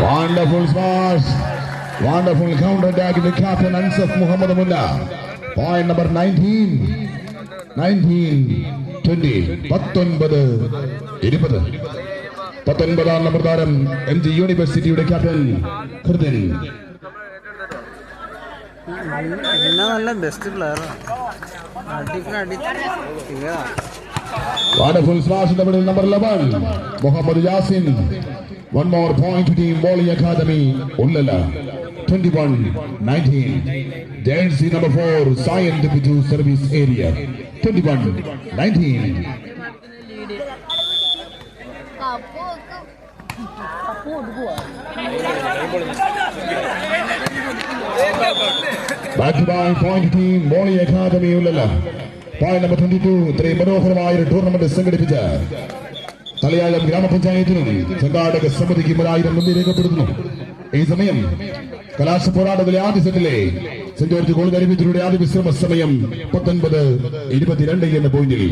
Wonderful smash. Wonderful counter attack in the captain Ansaf Muhammad Mullah. Point number 19. 20. 19 number താരം MG യൂണിവേഴ്സിറ്റിയുടെ captain ഖുർദിൻ. നല്ല best player. Wonderful smash in the middle, number 11, Muhammad Yasin. One more point to Team Volley Academy, Ullala. 21-19. Jersey number 4, Sion Deputy Service Area. 21-19. Back to back point Team Volley Academy, Ullala. Point number 22, ഇത്രയും മനോഹരമായ ഒരു tournament സംഘടിപ്പിച്ച തലയാഴം ഗ്രാമപഞ്ചായത്തിനും സംഘാടക സമിതിക്കും 1000 നന്ദി രേഖപ്പെടുത്തുന്നു. ഈ സമയം കലാശ പോരാട്ടത്തിലെ ആദ്യ സെറ്റിലെ സെന്റ് ജോർജ് ഗോൾ കരിമിത്തിലൂടെ ആദ്യ വിശ്രമ സമയം 19-22 എന്ന പോയിന്റിൽ.